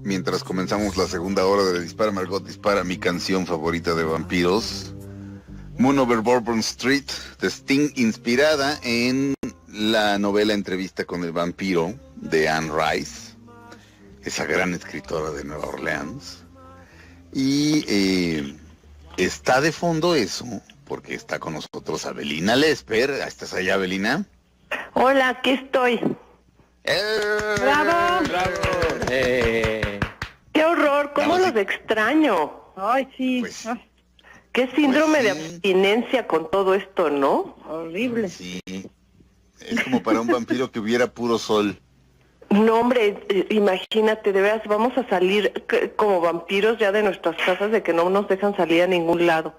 mientras comenzamos la segunda hora de Dispara Margot Dispara, mi canción favorita de vampiros, Moon Over Bourbon Street, de Sting, inspirada en la novela Entrevista con el vampiro de Anne Rice, esa gran escritora de Nueva Orleans. Y está de fondo eso, porque está con nosotros Avelina Lesper. ¿Estás allá, Avelina? Hola, aquí estoy. ¡Bravo! ¡Bravo! ¡Qué horror! ¿Cómo Vamos, los extraño? Ay, sí. Pues, Ay, ¡Qué síndrome Pues de sí. abstinencia con todo esto, ¿no? horrible. sí, es como para un vampiro que hubiera puro sol. No, hombre, imagínate, de veras, vamos a salir como vampiros ya de nuestras casas, de que no nos dejan salir a ningún lado.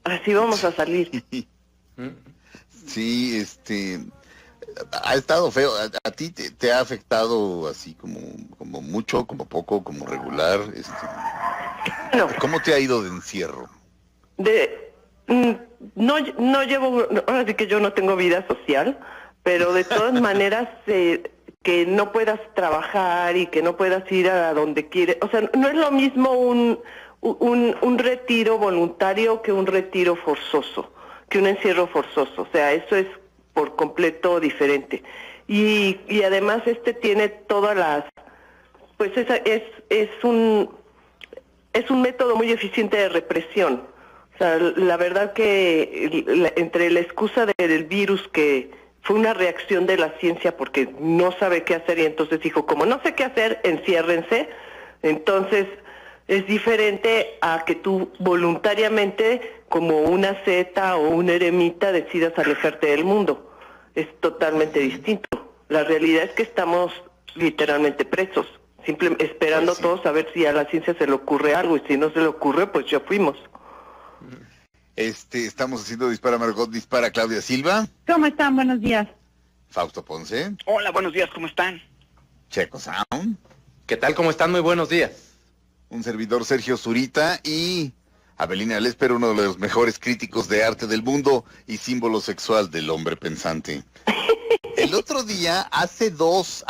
Así vamos a salir. Sí, ha estado feo. ¿A ti te ha afectado así como mucho, como poco, como regular? Bueno, ¿Cómo te ha ido de encierro? no llevo, ahora sí que yo no tengo vida social, pero de todas maneras, que no puedas trabajar y que no puedas ir a donde quieres, o sea, no es lo mismo un retiro voluntario que un retiro forzoso, que un encierro forzoso, o sea, eso es por completo diferente. Y además tiene todas las, pues es un método muy eficiente de represión. O sea, la verdad que entre la excusa del virus, que fue una reacción de la ciencia porque no sabe qué hacer, y entonces dijo, como no sé qué hacer, enciérrense. Entonces es diferente a que tú voluntariamente, como una seta o un eremita, decidas alejarte del mundo. Es totalmente distinto. La realidad es que estamos literalmente presos, esperando Pues sí. todos a ver si a la ciencia se le ocurre algo, y si no se le ocurre, pues ya fuimos. Estamos haciendo Dispara Margot Dispara, Claudia Silva, ¿Cómo están? Buenos días. Fausto Ponce, Hola, buenos días, ¿cómo están? Checo Sound, ¿Qué tal? ¿Cómo están? Muy buenos días. un servidor Sergio Zurita y Avelina Lesper, uno de los mejores críticos de arte del mundo y símbolo sexual del hombre pensante. El otro día, hace dos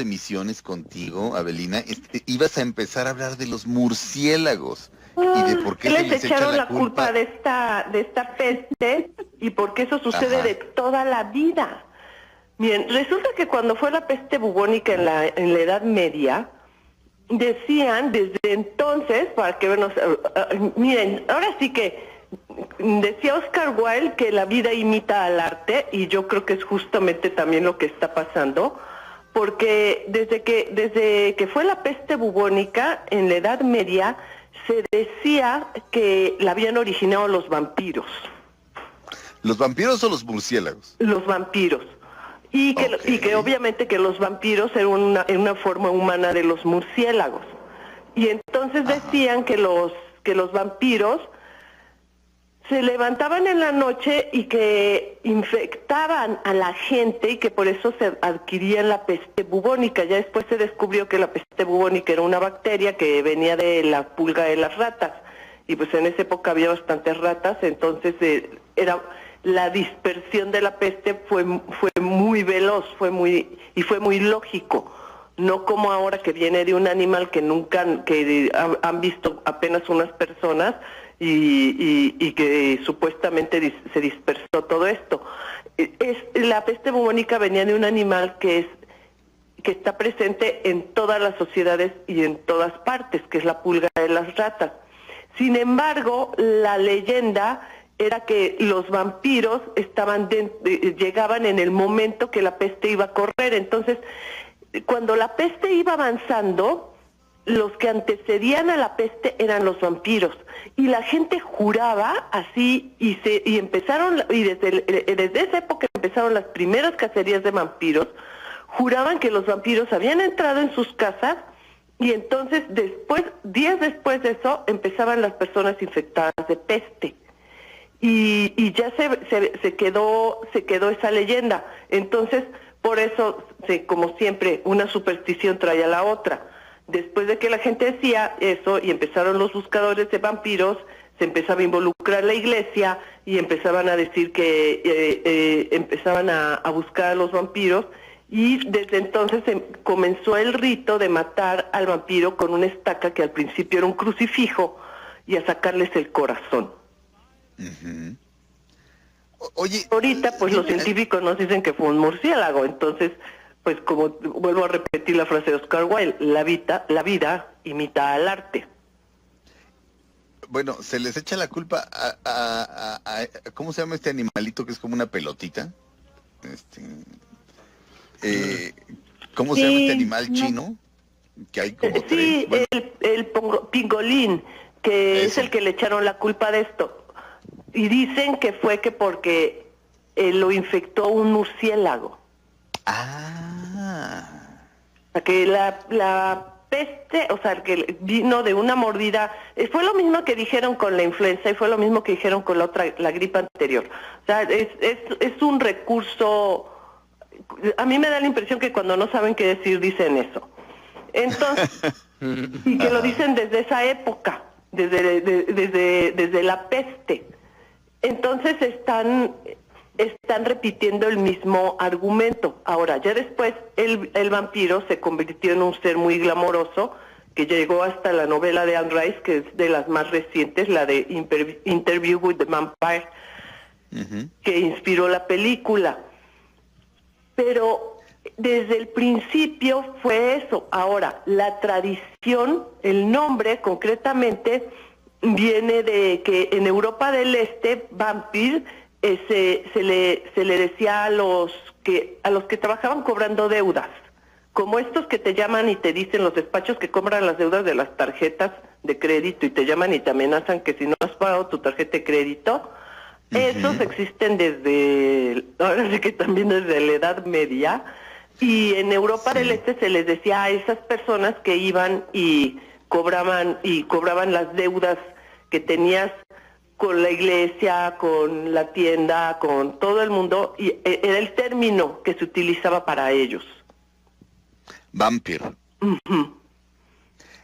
emisiones contigo, Avelina, ibas a empezar a hablar de los murciélagos y de por qué se Les les echa echaron la la culpa de esta peste, y porque eso sucede Ajá. de toda la vida. Bien, resulta que cuando fue la peste bubónica en la Edad Media, decían desde entonces, para que vernos, miren, ahora sí que decía Oscar Wilde que la vida imita al arte, y yo creo que es justamente también lo que está pasando, porque desde que fue la peste bubónica en la Edad Media, se decía que la habían originado los vampiros. ¿Los vampiros o los murciélagos? Los vampiros. Y que, Ok. y que obviamente que los vampiros eran una forma humana de los murciélagos. Y entonces decían que los vampiros se levantaban en la noche y que infectaban a la gente, y que por eso se adquirían la peste bubónica. Ya después se descubrió que la peste bubónica era una bacteria que venía de la pulga de las ratas. Y pues en esa época había bastantes ratas, entonces la dispersión de la peste fue muy veloz, fue muy lógico. No como ahora, que viene de un animal que han visto apenas unas personas, y que supuestamente se dispersó todo esto. La peste bubónica venía de un animal que está presente en todas las sociedades y en todas partes, que es la pulga de las ratas. Sin embargo, la leyenda era que los vampiros llegaban en el momento que la peste iba a correr. Entonces, cuando la peste iba avanzando, los que antecedían a la peste eran los vampiros, y la gente juraba así, y desde esa época empezaron las primeras cacerías de vampiros. Juraban que los vampiros habían entrado en sus casas, y entonces días después de eso, empezaban las personas infectadas de peste. Y ya se quedó esa leyenda. Entonces, por eso, como siempre, una superstición trae a la otra. Después de que la gente decía eso y empezaron los buscadores de vampiros, se empezaba a involucrar la iglesia y empezaban a decir que empezaban a buscar a los vampiros, Y desde entonces comenzó el rito de matar al vampiro con una estaca que al principio era un crucifijo y a sacarles el corazón. Ujú. Oye, Ahorita pues los científicos nos dicen que fue un murciélago, entonces pues como vuelvo a repetir la frase de Oscar Wilde, la vida imita al arte. bueno, se les echa la culpa ¿cómo se llama este animalito que es como una pelotita? ¿Cómo se llama este animal chino? Que hay como Sí, tres. Bueno, pingolín, que es Eso. el que le echaron la culpa de esto. Y dicen que fue que porque lo infectó un murciélago. O sea, que la peste, o sea, que vino de una mordida, fue lo mismo que dijeron con la influenza y fue lo mismo que dijeron con la gripe anterior. O sea, es un recurso, a mí me da la impresión que cuando no saben qué decir dicen eso. Entonces, y que lo dicen desde esa época, desde la peste. Entonces están repitiendo el mismo argumento. Ahora, ya después el vampiro se convirtió en un ser muy glamoroso, que llegó hasta la novela de Anne Rice, que es de las más recientes, la de Interview with the Vampire, que inspiró la película. Pero desde el principio fue eso. Ahora, la tradición, el nombre concretamente, viene de que en Europa del Este, vampir, se le decía a los que trabajaban cobrando deudas, como estos que te llaman y te dicen los despachos que cobran las deudas de las tarjetas de crédito y te llaman y te amenazan que si no has pagado tu tarjeta de crédito. Esos existen ahora sí que también desde la Edad Media, y en Europa del Este se les decía a esas personas que iban y cobraban las deudas que tenías con la iglesia, con la tienda, con todo el mundo, y era el término que se utilizaba para ellos. Vampir.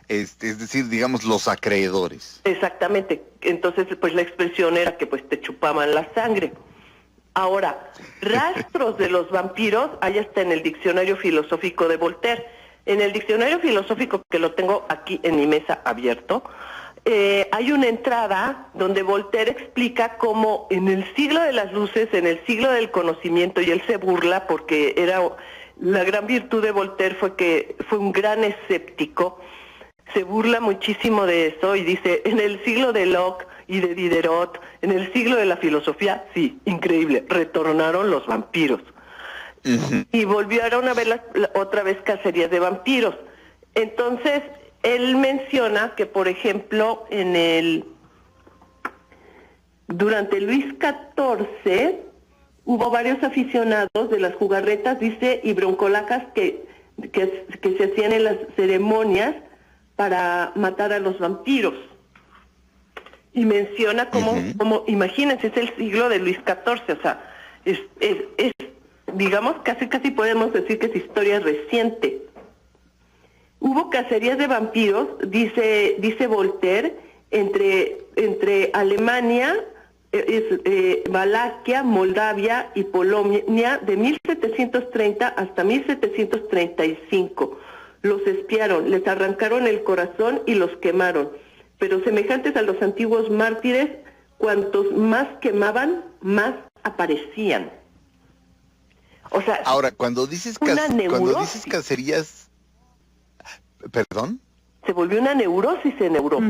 Es decir, digamos, los acreedores. Exactamente. Entonces, pues la expresión era que pues te chupaban la sangre. Ahora, rastros de los vampiros hay hasta en el Diccionario Filosófico de Voltaire. En el Diccionario Filosófico, que lo tengo aquí en mi mesa abierto, hay una entrada donde Voltaire explica cómo en el siglo de las luces, en el siglo del conocimiento, y él se burla porque la gran virtud de Voltaire fue que fue un gran escéptico, se burla muchísimo de eso y dice, en el siglo de Locke y de Diderot, en el siglo de la filosofía, sí, increíble, retornaron los vampiros. Y volvieron a ver otra vez cacerías de vampiros. Entonces, él menciona que, por ejemplo, durante Luis XIV hubo varios aficionados de las jugarretas, dice, y broncolacas que se hacían en las ceremonias para matar a los vampiros. Y menciona como imagínense, es el siglo de Luis XIV, o sea, es digamos, casi podemos decir que es historia reciente. Hubo cacerías de vampiros, dice Voltaire, entre Alemania, Valaquia, Moldavia y Polonia de 1730 hasta 1735. Los espiaron, les arrancaron el corazón y los quemaron. Pero semejantes a los antiguos mártires, cuantos más quemaban, más aparecían. O sea, ahora, cuando dices cacerías, ¿perdón? Se volvió una neurosis en Europa.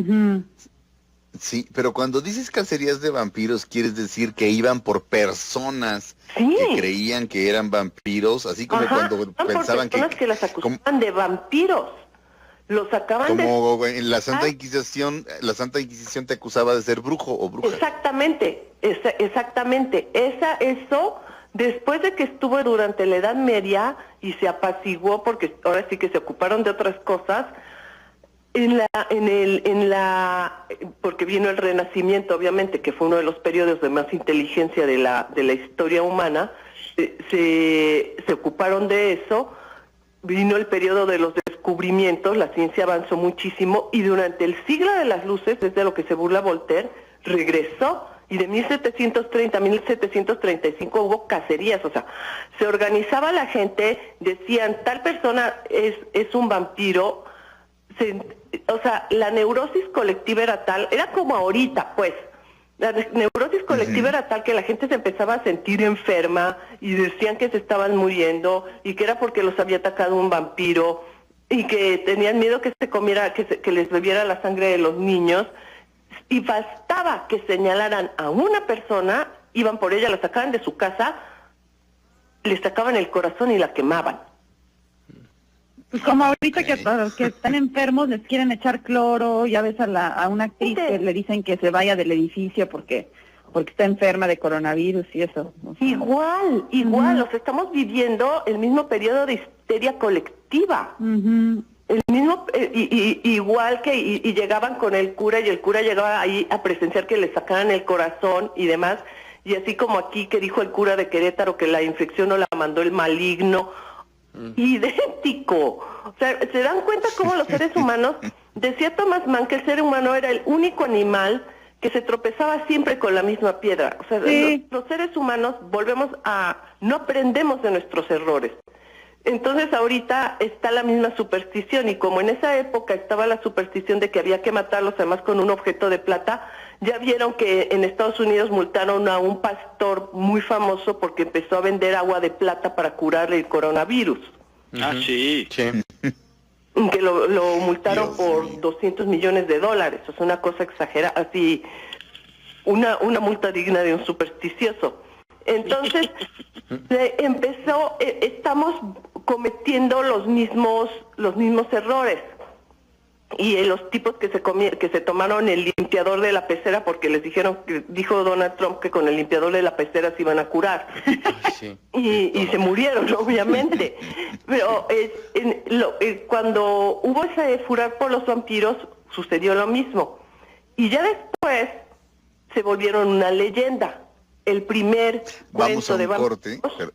Sí, pero cuando dices cacerías de vampiros, ¿quieres decir que iban por personas que creían que eran vampiros? Así como cuando pensaban que las acusaban de vampiros. Los sacaban como en la Santa Inquisición, te acusaba de ser brujo o bruja. Exactamente. Eso, después de que estuvo durante la Edad Media y se apaciguó, porque ahora sí que se ocuparon de otras cosas, porque vino el Renacimiento, obviamente, que fue uno de los periodos de más inteligencia de la historia humana, se ocuparon de eso. Vino el periodo de los descubrimientos, la ciencia avanzó muchísimo y durante el siglo de las luces, desde lo que se burla Voltaire, regresó y de 1730 a 1735 hubo cacerías, o sea, se organizaba la gente, decían, tal persona es un vampiro, o sea, la neurosis colectiva era tal, era como ahorita, pues, la neurosis colectiva era tal que la gente se empezaba a sentir enferma y decían que se estaban muriendo y que era porque los había atacado un vampiro y que tenían miedo que se comiera, que les bebiera la sangre de los niños, y bastaba que señalaran a una persona, iban por ella, la sacaban de su casa, le sacaban el corazón y la quemaban. Pues como ahorita que a los que están enfermos les quieren echar cloro, ya ves a una actriz que le dicen que se vaya del edificio porque está enferma de coronavirus y eso. O sea. Igual, o sea, estamos viviendo el mismo periodo de histeria colectiva. El mismo, igual que y llegaban con el cura y el cura llegaba ahí a presenciar que le sacaran el corazón y demás, y así como aquí que dijo el cura de Querétaro que la infección no la mandó el maligno, idéntico. O sea, ¿se dan cuenta cómo los seres humanos, decía Thomas Mann que el ser humano era el único animal que se tropezaba siempre con la misma piedra? O sea, sí. los seres humanos no aprendemos de nuestros errores. Entonces ahorita está la misma superstición, y como en esa época estaba la superstición de que había que matarlos además con un objeto de plata, ya vieron que en Estados Unidos multaron a un pastor muy famoso porque empezó a vender agua de plata para curarle el coronavirus. Ah, sí. Que lo multaron Dios por mío. $200 millones. O sea, una cosa exagerada, así, una multa digna de un supersticioso. Entonces, estamos cometiendo los mismos errores. Y los tipos que se tomaron el limpiador de la pecera porque les dijo Donald Trump que con el limpiador de la pecera se iban a curar. Sí. Y se murieron, obviamente. Pero cuando hubo ese furor por los vampiros, sucedió lo mismo. Y ya después se volvieron una leyenda. El primer Vamos cuento a de un corte. vampiros...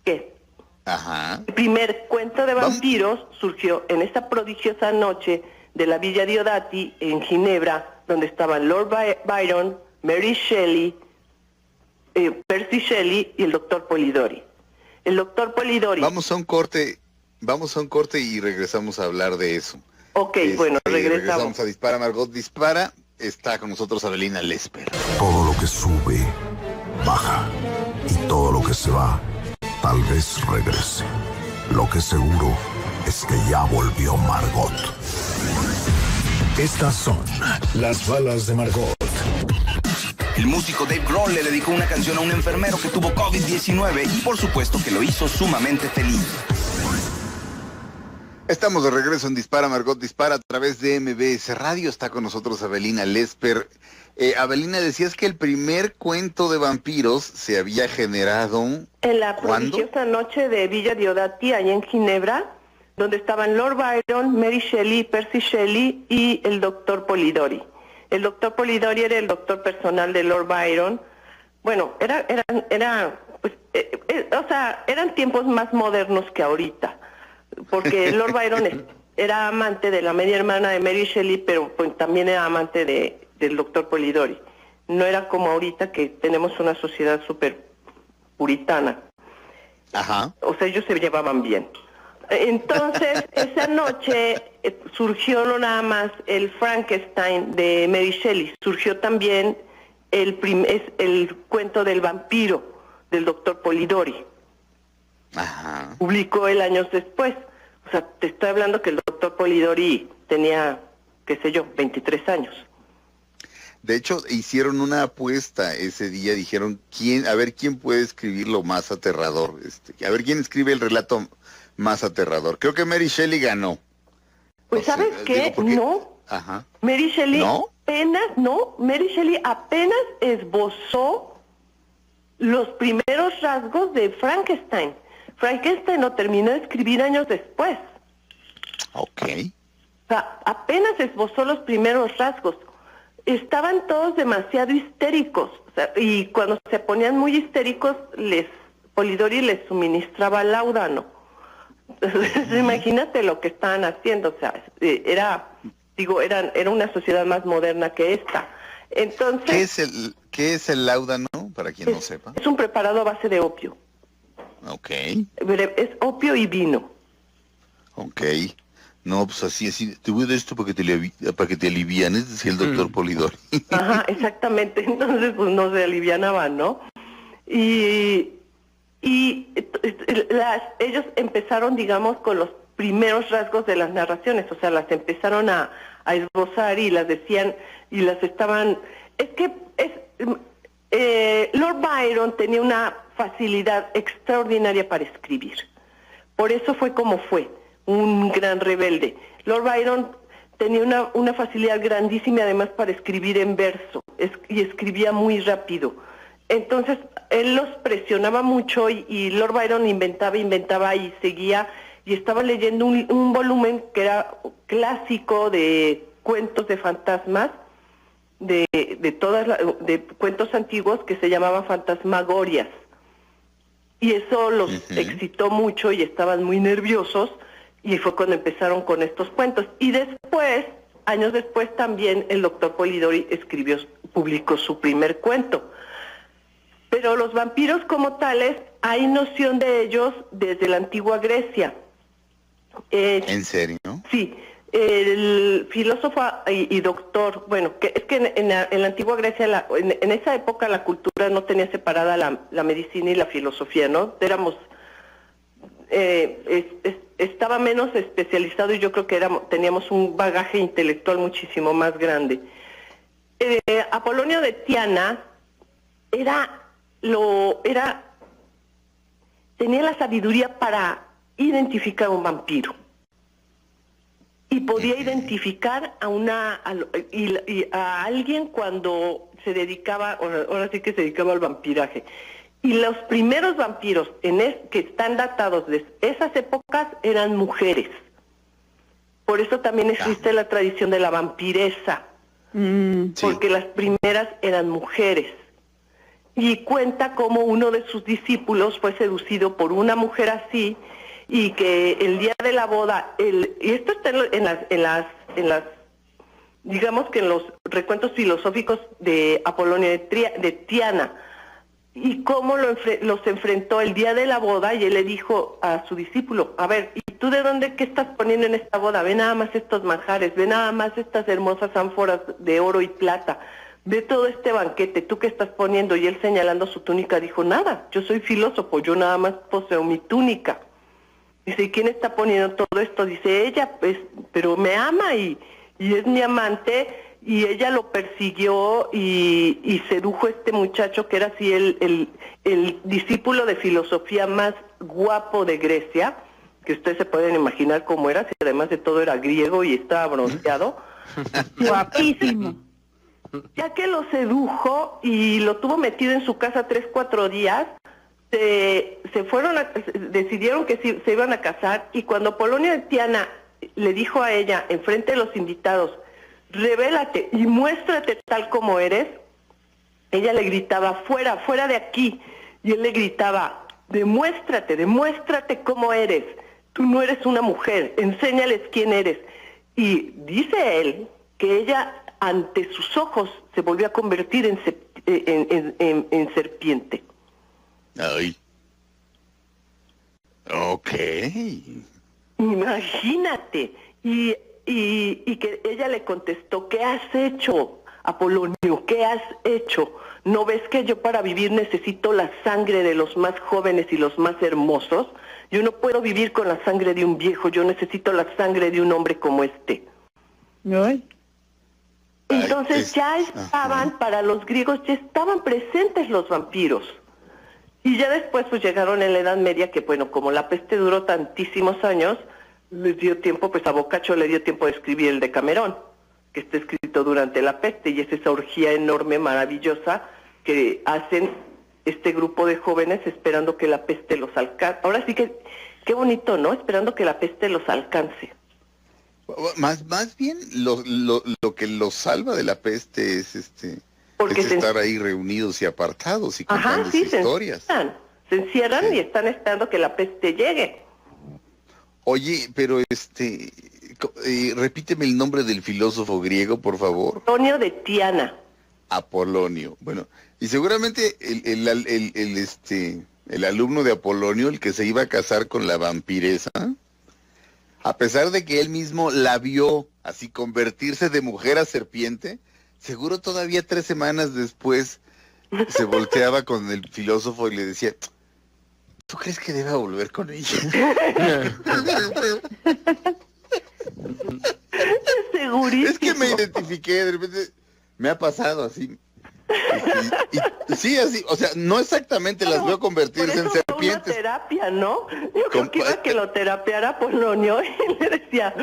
¿Qué? Ajá. El primer cuento de vampiros surgió en esta prodigiosa noche de la Villa Diodati en Ginebra, donde estaban Lord Byron, Mary Shelley, Percy Shelley y el doctor Polidori. El doctor Polidori... Vamos a un corte y regresamos a hablar de eso. Ok, bueno, regresamos. Regresamos a Dispara, Margot Dispara. Está con nosotros Avelina Lesper. Todo lo que sube, baja. Y todo lo que se va, tal vez regrese. Lo que seguro es que ya volvió Margot. Estas son las balas de Margot. El músico Dave Grohl le dedicó una canción a un enfermero que tuvo COVID-19 y por supuesto que lo hizo sumamente feliz. Estamos de regreso en Dispara, Margot Dispara a través de MBS Radio. Está con nosotros Avelina Lesper. Avelina, decías que el primer cuento de vampiros se había generado... En la ¿cuándo? prodigiosa noche de Villa Diodati, allá en Ginebra, donde estaban Lord Byron, Mary Shelley, Percy Shelley y el doctor Polidori. El doctor Polidori era el doctor personal de Lord Byron. Bueno, eran tiempos más modernos que ahorita, porque Lord Byron era amante de la media hermana de Mary Shelley, pero pues, también era amante del doctor Polidori. No era como ahorita que tenemos una sociedad súper puritana. Ajá. O sea, ellos se llevaban bien. Entonces, esa noche surgió no nada más el Frankenstein de Mary Shelley, surgió también el cuento del vampiro del doctor Polidori. Ajá. Publicó él años después. O sea, te estoy hablando que el doctor Polidori tenía, qué sé yo, 23 años. De hecho, hicieron una apuesta ese día, dijeron quién puede escribir lo más aterrador, a ver quién escribe el relato más aterrador. Creo que Mary Shelley ganó. Pues, No sé, ¿sabes qué? digo, porque... No. Ajá. Mary Shelley ¿No? Mary Shelley apenas esbozó los primeros rasgos de Frankenstein. Frankenstein lo terminó de escribir años después. Ok. O sea, apenas esbozó los primeros rasgos. Estaban todos demasiado histéricos. O sea, y cuando se ponían muy histéricos, Polidori les suministraba láudano. Entonces, imagínate lo que estaban haciendo. O sea, era una sociedad más moderna que esta. Entonces, ¿Qué es el láudano, para quien no sepa? Es un preparado a base de opio. Ok. Es opio y vino. Ok. No, pues así, te voy a dar esto para que te alivianes, decía el doctor Polidori. Ajá, exactamente. Entonces, pues no se alivianaban, ¿no? Y ellos empezaron, digamos, con los primeros rasgos de las narraciones, o sea, las empezaron a esbozar y las decían, y las estaban... Lord Byron tenía una facilidad extraordinaria para escribir. Por eso fue como fue, un gran rebelde. Lord Byron tenía una facilidad grandísima además para escribir en verso, y escribía muy rápido. Entonces, él los presionaba mucho y Lord Byron inventaba y seguía, y estaba leyendo un volumen que era clásico de cuentos de fantasmas, de cuentos antiguos que se llamaban Fantasmagorias. Y eso los excitó mucho y estaban muy nerviosos, y fue cuando empezaron con estos cuentos. Y después, años después, también el doctor Polidori publicó su primer cuento. Pero los vampiros como tales, hay noción de ellos desde la antigua Grecia. ¿En serio? Sí. El filósofo y doctor, bueno, es que en la antigua Grecia, en esa época la cultura no tenía separada la medicina y la filosofía, ¿no? Estaba menos especializado, y yo creo que teníamos un bagaje intelectual muchísimo más grande. Apolonio de Tiana tenía la sabiduría para identificar a un vampiro. Y podía identificar a alguien cuando se dedicaba, ahora sí que se dedicaba al vampiraje. Y los primeros vampiros que están datados de esas épocas eran mujeres. Por eso también existe la tradición de la vampiresa, porque las primeras eran mujeres. Y cuenta cómo uno de sus discípulos fue seducido por una mujer así, y que el día de la boda, y esto está en las digamos que en los recuentos filosóficos de Apolonio de Tiana, y cómo los enfrentó el día de la boda, y él le dijo a su discípulo: a ver, ¿y tú de dónde, qué estás poniendo en esta boda? Ve nada más estos manjares, ve nada más estas hermosas ánforas de oro y plata, ve todo este banquete, ¿tú qué estás poniendo? Y él, señalando su túnica, dijo: nada, yo soy filósofo, yo nada más poseo mi túnica. Dice: ¿y quién está poniendo todo esto? Dice: ella, pues, pero me ama y es mi amante, y ella lo persiguió y sedujo a este muchacho que era así el discípulo de filosofía más guapo de Grecia, que ustedes se pueden imaginar cómo era, si además de todo era griego y estaba bronceado. Guapísimo. Ya que lo sedujo y lo tuvo metido en su casa 3-4 días, decidieron que se iban a casar, y cuando Apolonio de Tiana le dijo a ella, enfrente de los invitados: revélate y muéstrate tal como eres, ella le gritaba: fuera, fuera de aquí. Y él le gritaba: demuéstrate cómo eres, tú no eres una mujer, enséñales quién eres. Y dice él que ella, ante sus ojos, se volvió a convertir en serpiente. Ay. Ok. Imagínate. Y que ella le contestó: ¿qué has hecho, Apolonio? ¿Qué has hecho? ¿No ves que yo para vivir necesito la sangre de los más jóvenes y los más hermosos? Yo no puedo vivir con la sangre de un viejo, yo necesito la sangre de un hombre como este. ¿No? Entonces ya estaban, para los griegos, ya estaban presentes los vampiros. Y ya después pues llegaron en la Edad Media, que bueno, como la peste duró tantísimos años, les dio tiempo, pues a Boccaccio le dio tiempo de escribir el Decamerón, que está escrito durante la peste, y es esa orgía enorme, maravillosa, que hacen este grupo de jóvenes esperando que la peste los alcance. Ahora sí que, qué bonito, ¿no? Esperando que la peste los alcance. Más bien lo que los salva de la peste es estar ahí reunidos y apartados y contando historias. Se encierran y están esperando que la peste llegue. Oye, pero repíteme el nombre del filósofo griego, por favor. Apolonio de Tiana. Apolonio. Bueno, y seguramente el alumno de Apolonio, el que se iba a casar con la vampiresa, a pesar de que él mismo la vio así convertirse de mujer a serpiente, seguro todavía 3 semanas después se volteaba con el filósofo y le decía, ¿tú crees que deba volver con ella? Segurísimo. Es que me identifiqué, de repente me ha pasado así. Sí, así, o sea, no exactamente las veo convertirse en serpientes. Fue una terapia, ¿no? Yo creo que iba que lo terapiara Polonio y le decía,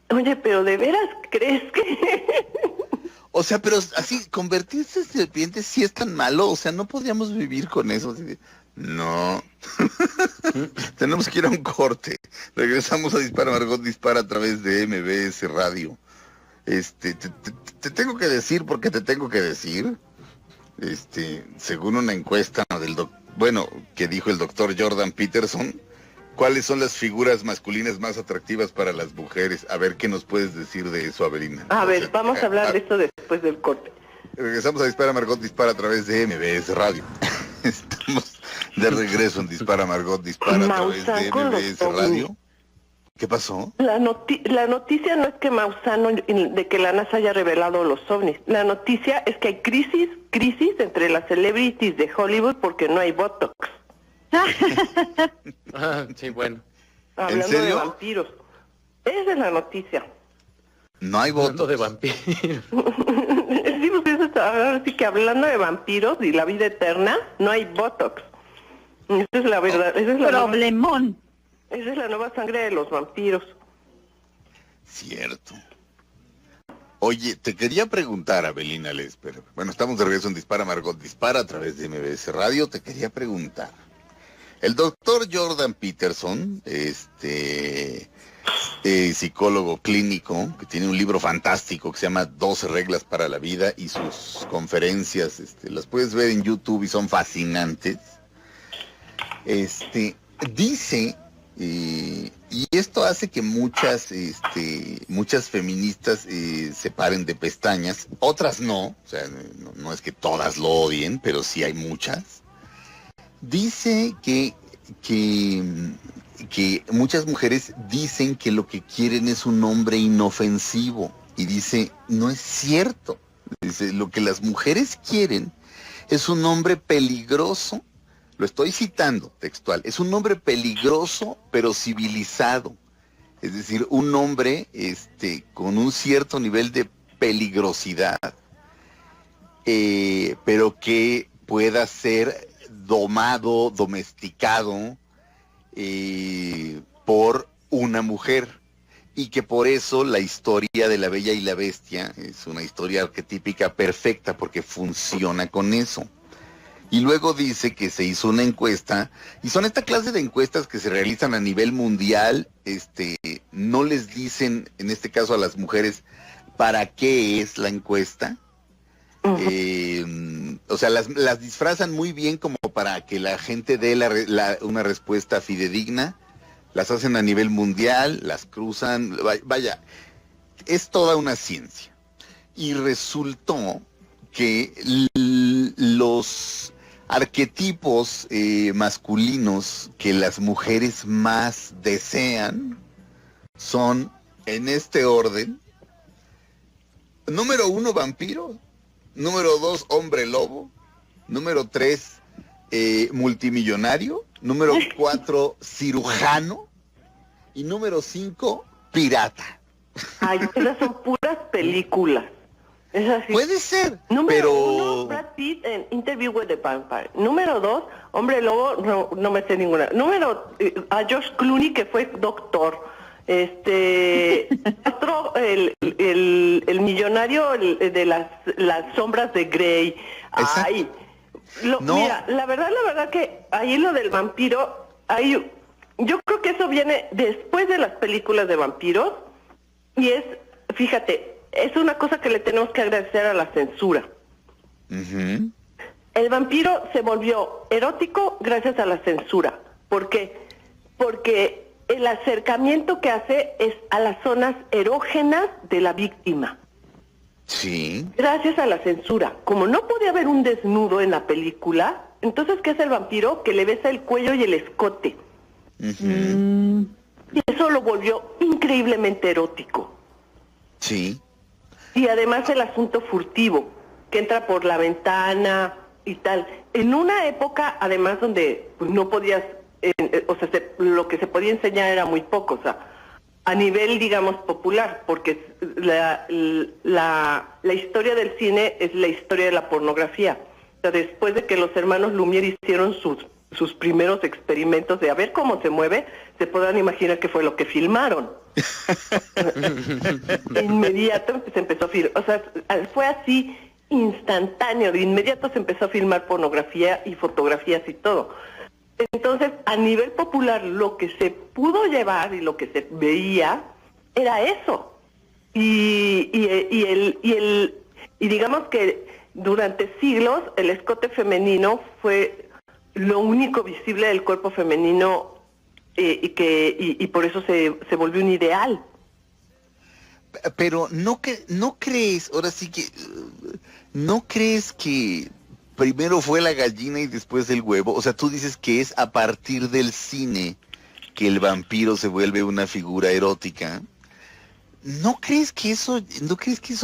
oye, pero ¿de veras crees que...? O sea, pero así, convertirse en serpientes sí es tan malo, o sea, no podríamos vivir con eso. No. Tenemos que ir a un corte. Regresamos a Dispara, Margot Dispara a través de MBS Radio. Te tengo que decir porque te tengo que decir. Según una encuesta que dijo el doctor Jordan Peterson, ¿cuáles son las figuras masculinas más atractivas para las mujeres? A ver, ¿qué nos puedes decir de eso, Avelina? Vamos a hablar de esto después del corte. Regresamos a Dispara, Margot Dispara a través de MBS Radio. Estamos de regreso en Dispara, Margot Dispara a través de MBS Radio. ¿Qué pasó? La noticia no es que Mausano, de que la NASA haya revelado los ovnis. La noticia es que hay crisis entre las celebrities de Hollywood porque no hay Botox. Sí, bueno. Hablando ¿En serio? de vampiros. Esa es la noticia. No hay votos. Hablando de vampiros. Sí, porque así que hablando de vampiros y la vida eterna, no hay Botox. Esa es la verdad. Esa es la Problemón. Esa es la nueva sangre de los vampiros. Cierto. Oye, te quería preguntar, Avelina Lesper. Bueno, estamos de regreso en Dispara, Margot Dispara a través de MBS Radio. Te quería preguntar. El doctor Jordan Peterson, psicólogo clínico, que tiene un libro fantástico que se llama 12 reglas para la vida, y sus conferencias, las puedes ver en YouTube y son fascinantes. Dice, y esto hace que muchas feministas se paren de pestañas, otras no, o sea, no es que todas lo odien, pero sí hay muchas. Dice que muchas mujeres dicen que lo que quieren es un hombre inofensivo, y dice, no es cierto. Dice, lo que las mujeres quieren es un hombre peligroso. Lo estoy citando textual. Es un hombre peligroso, pero civilizado. Es decir, un hombre con un cierto nivel de peligrosidad, pero que pueda ser domado, domesticado por una mujer. Y que por eso la historia de La Bella y la Bestia es una historia arquetípica perfecta, porque funciona con eso. Y luego dice que se hizo una encuesta, y son esta clase de encuestas que se realizan a nivel mundial. No les dicen, en este caso a las mujeres, para qué es la encuesta. O sea, las disfrazan muy bien como para que la gente dé una respuesta fidedigna. Las hacen a nivel mundial, las cruzan, vaya, es toda una ciencia. Y resultó que los arquetipos masculinos que las mujeres más desean son, en este orden: número 1, vampiro; número 2, hombre lobo; número 3, multimillonario; número 4, cirujano; y número 5, pirata. Ay, esas son puras películas. Es así. Puede ser, Número 1, Brad Pitt en Interview with the Vampire. Número 2, Hombre Lobo, no me sé ninguna. Número, a George Clooney, que fue doctor. Otro, el millonario de las sombras de Grey. Ay, no. Mira, la verdad que ahí lo del vampiro, yo creo que eso viene después de las películas de vampiros, y fíjate, es una cosa que le tenemos que agradecer a la censura. Uh-huh. El vampiro se volvió erótico gracias a la censura. ¿Por qué? Porque el acercamiento que hace es a las zonas erógenas de la víctima. Sí. Gracias a la censura. Como no podía haber un desnudo en la película, entonces, ¿qué hace el vampiro? Que le besa el cuello y el escote. Ujú. Y eso lo volvió increíblemente erótico. Sí. Y además el asunto furtivo, que entra por la ventana y tal. En una época, además, donde pues, no podías, o sea, lo que se podía enseñar era muy poco, o sea, a nivel, digamos, popular, porque la historia del cine es la historia de la pornografía. O sea, después de que los hermanos Lumière hicieron sus primeros experimentos de a ver cómo se mueve, se podrán imaginar qué fue lo que filmaron. De inmediato se empezó a filmar, o sea, fue así instantáneo, de inmediato se empezó a filmar pornografía y fotografías y todo. Entonces, a nivel popular, lo que se pudo llevar y lo que se veía era eso. Y digamos que durante siglos el escote femenino fue lo único visible del cuerpo femenino y por eso se volvió un ideal. Pero no crees, ahora sí que, ¿no crees que primero fue la gallina y después el huevo? O sea, tú dices que es a partir del cine que el vampiro se vuelve una figura erótica. ¿No crees que eso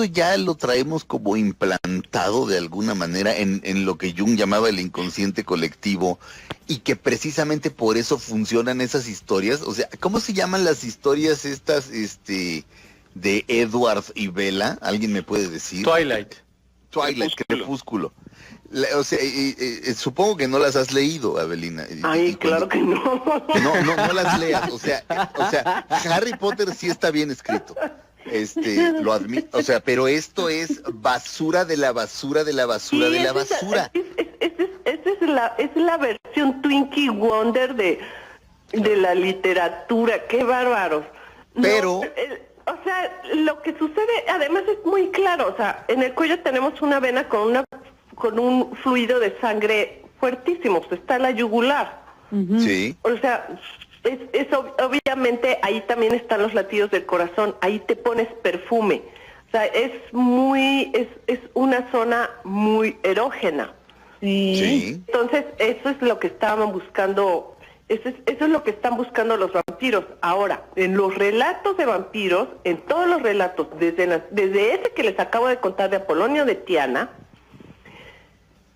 ya lo traemos como implantado de alguna manera en lo que Jung llamaba el inconsciente colectivo y que precisamente por eso funcionan esas historias? O sea, ¿cómo se llaman las historias estas, de Edward y Bella? ¿Alguien me puede decir? Twilight, Crepúsculo. O sea, supongo que no las has leído, Avelina. Ay, claro que no. No las leas. O sea, Harry Potter sí está bien escrito. Lo admito. O sea, pero esto es basura de la basura de la basura Sí, de la basura. Es la versión Twinkie Wonder de la literatura. ¡Qué bárbaros! Pero... o sea, lo que sucede, además es muy claro. O sea, en el cuello tenemos una vena con un fluido de sangre fuertísimo, pues está la yugular. Sí. O sea, obviamente ahí también están los latidos del corazón, ahí te pones perfume. O sea, es una zona muy erógena. Sí. Entonces, eso es lo que estaban buscando, eso es lo que están buscando los vampiros. Ahora, en los relatos de vampiros, en todos los relatos, desde ese que les acabo de contar de Apolonio de Tiana,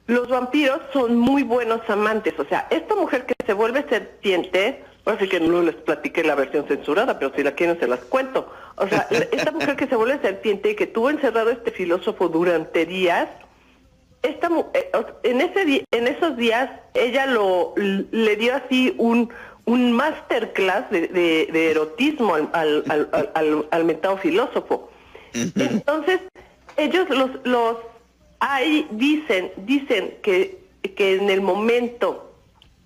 los vampiros son muy buenos amantes. O sea, esta mujer que se vuelve serpiente, así que no les platiqué la versión censurada, pero si la quieren se las cuento. O sea, esta mujer que se vuelve serpiente y que tuvo encerrado a este filósofo durante días, en esos días ella le dio así un masterclass de erotismo al mentado filósofo. Entonces, ellos ahí dicen que en el momento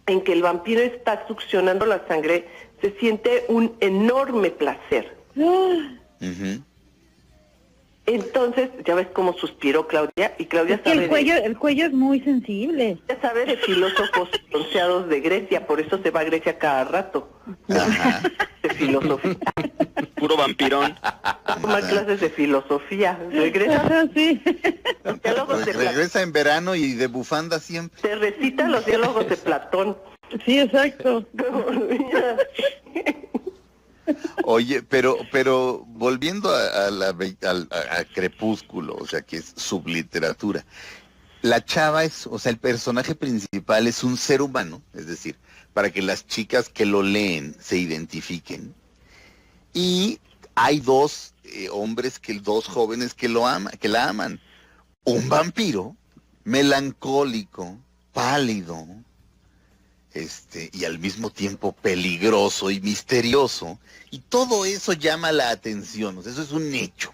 en que el vampiro está succionando la sangre, se siente un enorme placer. Entonces, ya ves cómo suspiró Claudia, y Claudia sabe el cuello es muy sensible. ya sabe de filósofos bronceados de Grecia, por eso se va a Grecia cada rato. De filosofía. puro vampirón. Toma clases de filosofía. Regresa, Sí. los diálogos de Platón. Regresa en verano y de bufanda siempre. Te recita los diálogos de Platón. Sí, exacto. Oye, pero volviendo a Crepúsculo, o sea, que es subliteratura, la chava o sea, el personaje principal es un ser humano, es decir, para que las chicas que lo leen se identifiquen. Y hay dos jóvenes que la aman. Un vampiro melancólico, pálido, y al mismo tiempo peligroso y misterioso, y todo eso llama la atención, o sea, eso es un hecho.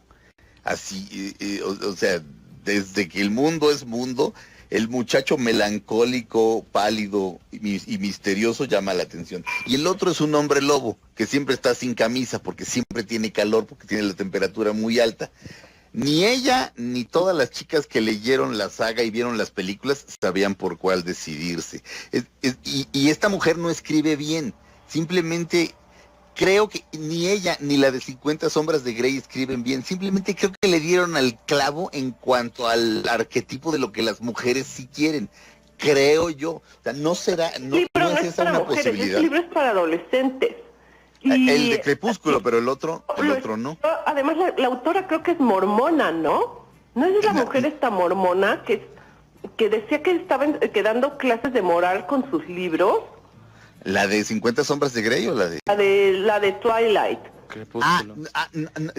Así, o sea, desde que el mundo es mundo, el muchacho melancólico, pálido y misterioso llama la atención. Y el otro es un hombre lobo, que siempre está sin camisa, porque siempre tiene calor, porque tiene la temperatura muy alta. Ni ella, ni todas las chicas que leyeron la saga y vieron las películas sabían por cuál decidirse. Y esta mujer no escribe bien, simplemente creo que ni ella ni la de 50 sombras de Grey escriben bien. Simplemente creo que le dieron al clavo en cuanto al arquetipo de lo que las mujeres sí quieren. Creo yo. O sea, no será, no, Sí, pero no no es es esa para una mujeres, posibilidad. ese libro es para adolescentes. El de Crepúsculo, pero el otro no. Además, la autora creo que es mormona, ¿no? ¿No es la mujer esta mormona que decía que estaban dando clases de moral con sus libros? ¿La de 50 sombras de Grey o la de...? La de Twilight. Crepúsculo.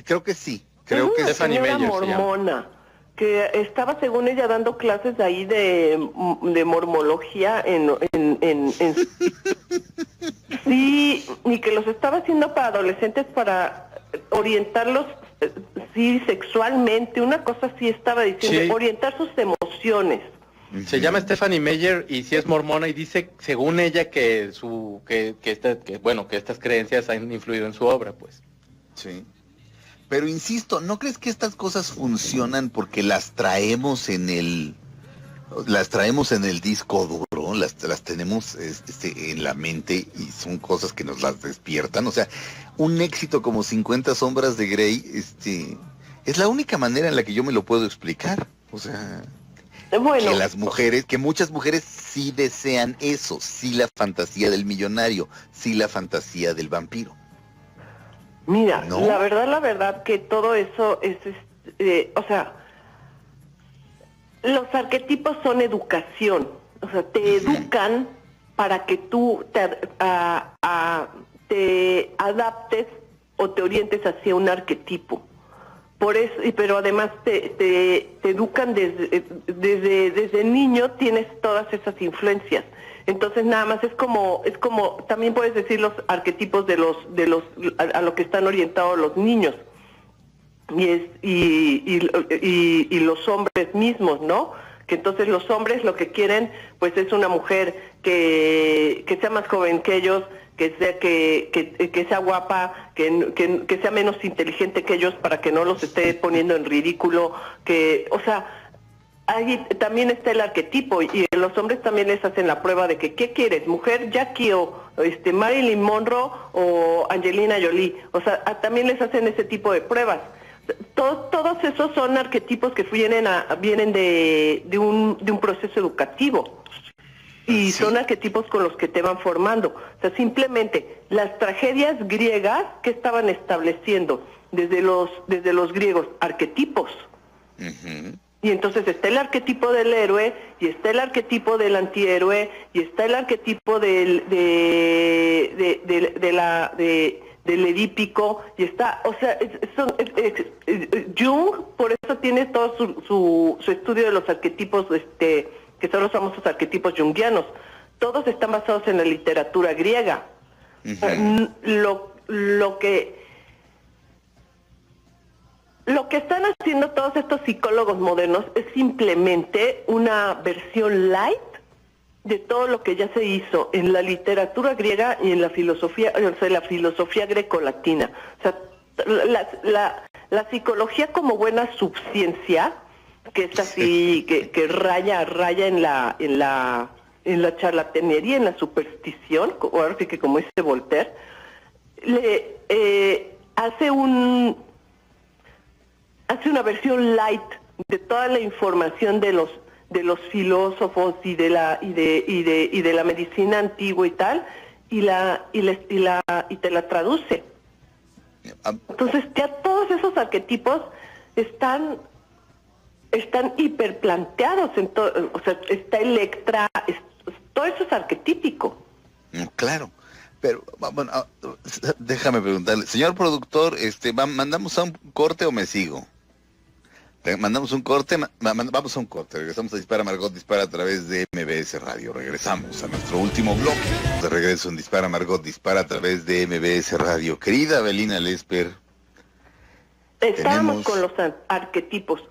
Creo que sí. Creo que una sí. Stephanie señora Meyer se llama. mormona que estaba, según ella, dando clases de ahí de mormología sí, y que los estaba haciendo para adolescentes para orientarlos, sí, sexualmente, una cosa así estaba diciendo, Sí. orientar sus emociones. Se llama Stephanie Meyer y sí es mormona y dice, según ella, que estas creencias han influido en su obra, pues. Sí. Pero insisto, ¿no crees que estas cosas funcionan porque las traemos en el disco duro, las tenemos en la mente y son cosas que nos las despiertan? O sea, un éxito como 50 sombras de Grey, es la única manera en la que yo me lo puedo explicar. O sea, Bueno, que muchas mujeres sí desean eso, sí la fantasía del millonario, sí la fantasía del vampiro. mira, ¿no? la verdad que todo eso es, o sea, los arquetipos son educación, o sea, te educan para que tú te adaptes o te orientes hacia un arquetipo. Por eso, pero además te educan desde niño, tienes todas esas influencias. Entonces nada más es como también puedes decir los arquetipos a lo que están orientados los niños y los hombres mismos, ¿no? Que entonces los hombres lo que quieren pues es una mujer que sea más joven que ellos, que sea guapa, que sea menos inteligente que ellos para que no los esté poniendo en ridículo, o sea, ahí también está el arquetipo y los hombres también les hacen la prueba de que ¿qué quieres? ¿Mujer Jackie o Marilyn Monroe o Angelina Jolie? O sea, también les hacen ese tipo de pruebas. Todos esos son arquetipos que vienen de un proceso educativo. Y Sí. son arquetipos con los que te van formando. O sea, simplemente las tragedias griegas que estaban estableciendo desde los griegos, arquetipos. Ujú. Y entonces está el arquetipo del héroe, y está el arquetipo del antihéroe, y está el arquetipo del edípico, y está, o sea, Jung, por eso tiene todo su estudio de los arquetipos, que son los famosos arquetipos jungianos. Todos están basados en la literatura griega. Lo que están haciendo todos estos psicólogos modernos es simplemente una versión light de todo lo que ya se hizo en la literatura griega y en la filosofía, o sea, la filosofía grecolatina. O sea, la psicología como buena subciencia, que es así, que raya en la charlatanería, en la superstición, o ahora sí que como dice Voltaire, hace una versión light de toda la información de los filósofos y de la medicina antigua y tal, y te la traduce. Entonces ya todos esos arquetipos están hiperplanteados, o sea, está Electra, todo eso es arquetípico. Claro, pero bueno, déjame preguntarle, señor productor, ¿mandamos a un corte o me sigo? Mandamos un corte, vamos a un corte, regresamos a Dispara Margot Dispara a través de MBS Radio, regresamos a nuestro último bloque, de regreso en Dispara Margot Dispara a través de MBS Radio. Querida Avelina Lesper, Estábamos con los arquetipos.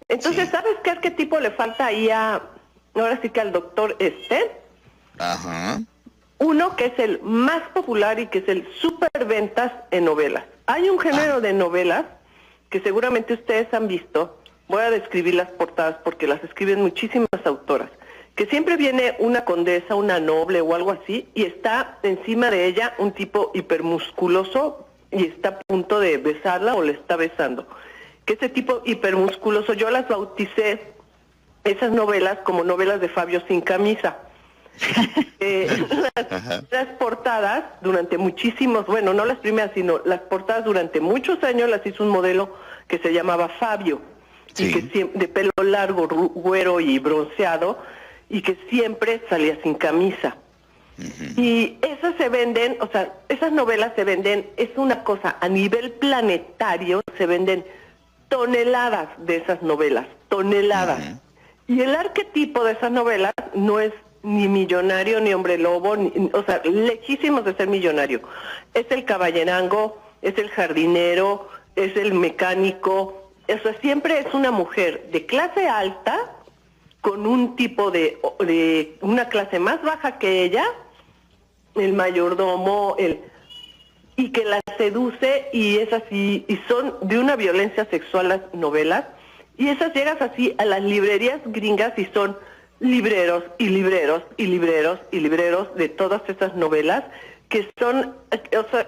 Entonces, Sí. ¿sabes qué arquetipo le falta ahí ahora sí que al doctor Esther? Ajá, Uno que es el más popular y que es el superventas en novelas. Hay un género de novelas que seguramente ustedes han visto. Voy a describir las portadas porque las escriben muchísimas autoras, que siempre viene una condesa, una noble o algo así, y está encima de ella un tipo hipermusculoso y está a punto de besarla o le está besando. Que ese tipo hipermusculoso, yo las bauticé, esas novelas, como novelas de Fabio sin camisa. Las portadas durante muchísimos, bueno, no las primeras, sino las portadas durante muchos años las hizo un modelo que se llamaba Fabio, y que de pelo largo, güero y bronceado, y que siempre salía sin camisa. Y esas se venden, o sea, esas novelas se venden, es una cosa, a nivel planetario se venden toneladas de esas novelas, toneladas. Y el arquetipo de esas novelas no es ni millonario, ni hombre lobo, o sea, lejísimos de ser millonario. Es el caballerango, es el jardinero, es el mecánico, o sea, siempre es una mujer de clase alta con un tipo de una clase más baja que ella, el mayordomo, y que la seduce, y es así, y son de una violencia sexual las novelas, y esas llegas así a las librerías gringas y son libreros y libreros y libreros y libreros de todas esas novelas, que son, o sea,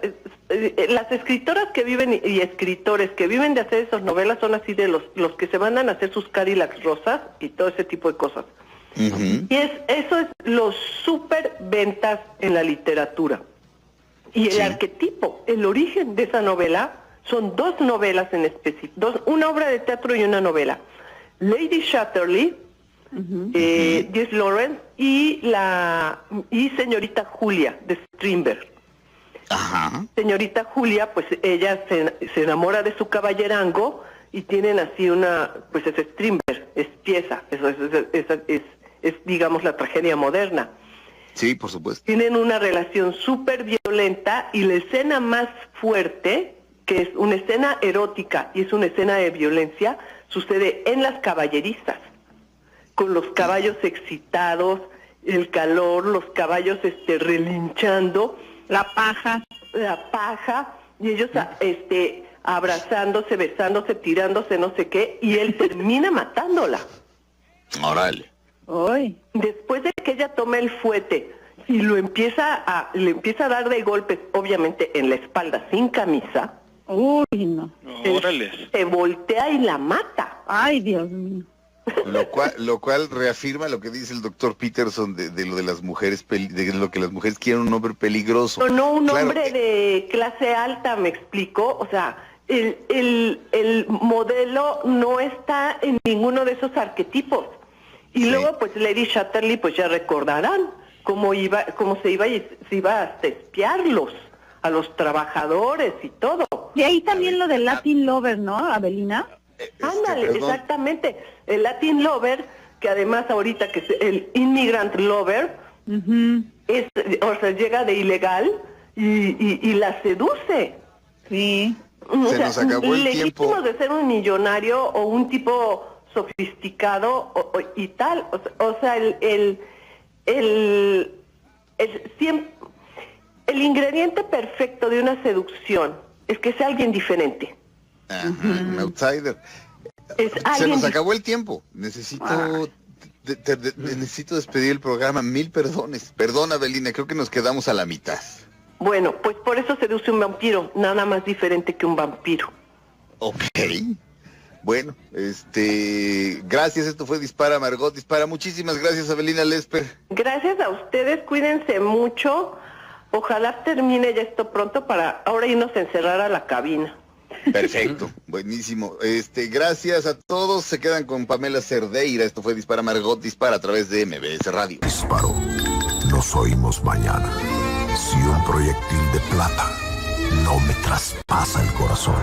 las escritoras que viven y escritores que viven de hacer esas novelas son así de los que se mandan a hacer sus Cadillacs rosas y todo ese tipo de cosas. Y eso es los super ventas en la literatura. Y el arquetipo, el origen de esa novela, son dos novelas en específico, una obra de teatro y una novela. Lady Chatterley, Diez Lawrence y Señorita Julia de Strindberg. Señorita Julia, pues ella se enamora de su caballerango y tienen así una, pues es Strindberg, es pieza, eso es digamos la tragedia moderna. Sí, por supuesto. Tienen una relación súper violenta y la escena más fuerte, que es una escena erótica y es una escena de violencia, sucede en las caballerizas, con los caballos excitados, el calor, los caballos relinchando, la paja, y ellos abrazándose, besándose, tirándose, no sé qué, y él termina matándola. Órale. Uy. Después de que ella toma el fuete y le empieza a dar de golpes, obviamente en la espalda, sin camisa. Uy, no. Órale. Se voltea y la mata. Ay, Dios mío. Lo cual reafirma lo que dice el doctor Peterson de lo de las mujeres, de lo que las mujeres quieren, un hombre peligroso. No un hombre de clase alta, me explico. O sea, el modelo no está en ninguno de esos arquetipos. Y luego, pues, Lady Chatterley, pues ya recordarán cómo se iba a espiarlos a los trabajadores y todo. Y ahí también lo del Latin Lover, ¿no, Abelina? Ándale, exactamente. El Latin Lover, que además ahorita que es el Immigrant Lover, o sea, llega de ilegal y la seduce. Sí. Se nos acabó el tiempo. Legítimo de ser un millonario o un tipo sofisticado y tal. O sea, el ingrediente perfecto de una seducción es que sea alguien diferente. Un outsider. Se nos acabó el tiempo. Necesito despedir el programa. 1000 perdones. Perdona, Abelina, creo que nos quedamos a la mitad. Bueno, pues por eso seduce un vampiro, nada más diferente que un vampiro. Ok. Bueno, gracias, esto fue Dispara, Margot Dispara. Muchísimas gracias, Abelina Lesper. Gracias a ustedes, cuídense mucho. Ojalá termine ya esto pronto para ahora irnos a encerrar a la cabina. Perfecto, buenísimo. Gracias a todos, se quedan con Pamela Cerdeira. Esto fue Dispara, Margot Dispara a través de MBS Radio. Disparo. Nos oímos mañana. Si un proyectil de plata no me traspasa el corazón.